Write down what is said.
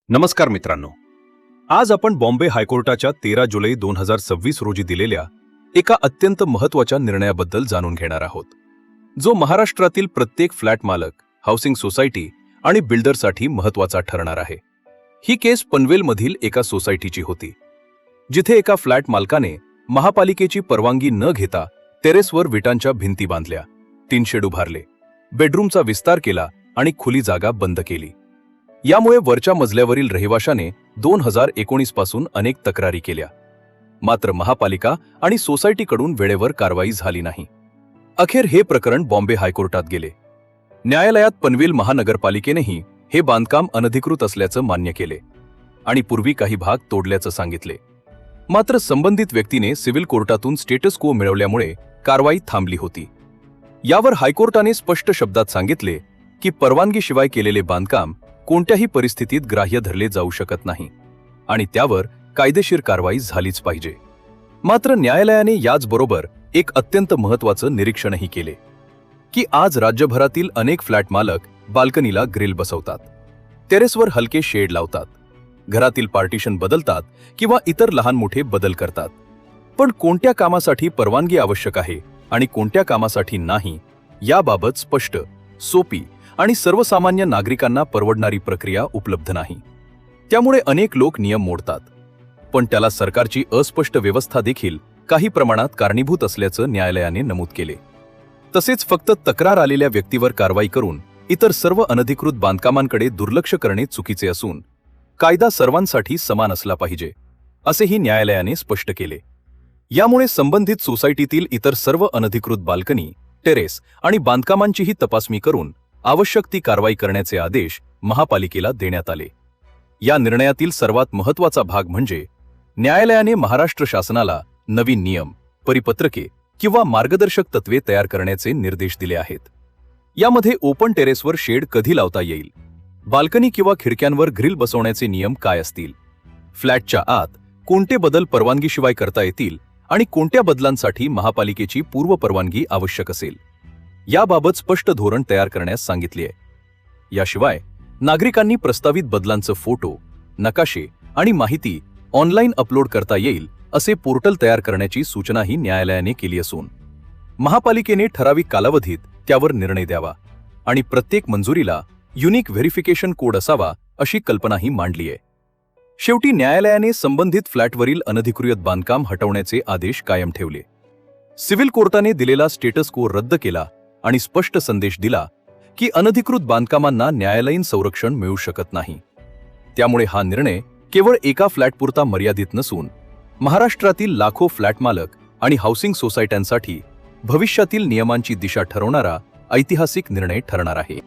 नमस्कार मित्रांनो, आज आपण बॉम्बे हायकोर्टाच्या 13 जुलै 2026 रोजी दिलेल्या एका अत्यंत महत्त्वाच्या निर्णयाबद्दल जाणून घेणार आहोत, जो महाराष्ट्रातील प्रत्येक फ्लॅट मालक, हाऊसिंग सोसायटी आणि बिल्डरसाठी महत्त्वाचा ठरणार आहे. ही केस पनवेलमधील एका सोसायटीची होती, जिथे एका फ्लॅट मालकाने महापालिकेची परवानगी न घेता टेरेसवर विटांच्या भिंती बांधल्या, 3 शेड उभारले, बेडरूमचा विस्तार केला आणि खुली जागा बंद केली. यामुळे वरच्या मजल्यावरील रहिवाशाने 2019 पासून अनेक तक्रारी केल्या, मात्र महापालिका आणि सोसायटीकडून वेळेवर कारवाई झाली नाही. अखेर हे प्रकरण बॉम्बे हायकोर्टात गेले. न्यायालयात पनवेल महानगरपालिकेनेही हे बांधकाम अनधिकृत असल्याचं मान्य केले आणि पूर्वी काही भाग तोडल्याचं सांगितले. मात्र संबंधित व्यक्तीने सिव्हिल कोर्टातून स्टेटस को मिळवल्यामुळे कारवाई थांबली होती. यावर हायकोर्टाने स्पष्ट शब्दात सांगितले की परवानगीशिवाय केलेले बांधकाम कोणत्याही परिस्थितीत ग्राह्य धरले जाऊ शकत नाही आणि त्यावर कायदेशीर कारवाई झालीच पाहिजे. मात्र न्यायालयाने याचबरोबर एक अत्यंत महत्त्वाचं निरीक्षणही केले की आज राज्यभरातील अनेक फ्लॅट मालक बाल्कनीला ग्रिल बसवतात, टेरेसवर हलके शेड लावतात, घरातील पार्टिशन बदलतात किंवा इतर लहान मोठे बदल करतात. पण कोणत्या कामासाठी परवानगी आवश्यक आहे आणि कोणत्या कामासाठी नाही, याबाबत स्पष्ट, सोपी आणि सर्वसामान्य नागरिकांना परवडणारी प्रक्रिया उपलब्ध नाही. त्यामुळे अनेक लोक नियम मोडतात, पण त्याला सरकारची अस्पष्ट व्यवस्था देखील काही प्रमाणात कारणीभूत असल्याचं न्यायालयाने नमूद केले. तसेच फक्त तक्रार आलेल्या व्यक्तीवर कारवाई करून इतर सर्व अनधिकृत बांधकामांकडे दुर्लक्ष करणे चुकीचे असून कायदा सर्वांसाठी समान असला पाहिजे, असेही न्यायालयाने स्पष्ट केले. यामुळे संबंधित सोसायटीतील इतर सर्व अनधिकृत बाल्कनी, टेरेस आणि बांधकामांचीही तपासणी करून आवश्यक ती कारवाई करण्याचे आदेश महापालिकेला देण्यात आले. या निर्णयातील सर्वात महत्त्वाचा भाग म्हणजे न्यायालयाने महाराष्ट्र शासनाला नवीन नियम, परिपत्रके किंवा मार्गदर्शक तत्त्वे तयार करण्याचे निर्देश दिले आहेत. यामध्ये ओपन टेरेसवर शेड कधी लावता येईल, बाल्कनी किंवा खिडक्यांवर ग्रिल बसवण्याचे नियम काय असतील, फ्लॅटच्या आत कोणते बदल परवानगीशिवाय करता येतील आणि कोणत्या बदलांसाठी महापालिकेची पूर्वपरवानगी आवश्यक असेल, याबाबत स्पष्ट धोरण तयार करण्यास सांगितले आहे. याशिवाय नागरिकांनी प्रस्तावित बदलांचे फोटो, नकाशे आणि माहिती ऑनलाईन अपलोड करता येईल असे पोर्टल तयार करण्याची सूचनाही न्यायालयाने केली असून महापालिकेने ठराविक कालावधीत त्यावर निर्णय द्यावा आणि प्रत्येक मंजुरीला युनिक व्हेरिफिकेशन कोड असावा, अशी कल्पनाही मांडली आहे. शेवटी न्यायालयाने संबंधित फ्लॅटवरील अनधिकृत बांधकाम हटवण्याचे आदेश कायम ठेवले. सिव्हिल कोर्टाने दिलेला स्टेटस को रद्द केला आणि स्पष्ट संदेश दिला की अनधिकृत बांधकामांना न्यायालयीन संरक्षण मिळू शकत नाही. त्यामुळे हा निर्णय केवळ एका फ्लॅटपुरता मर्यादित नसून महाराष्ट्रातील लाखो फ्लॅट मालक आणि हाऊसिंग सोसायट्यांसाठी भविष्यातील नियमांची दिशा ठरवणारा ऐतिहासिक निर्णय ठरणार आहे.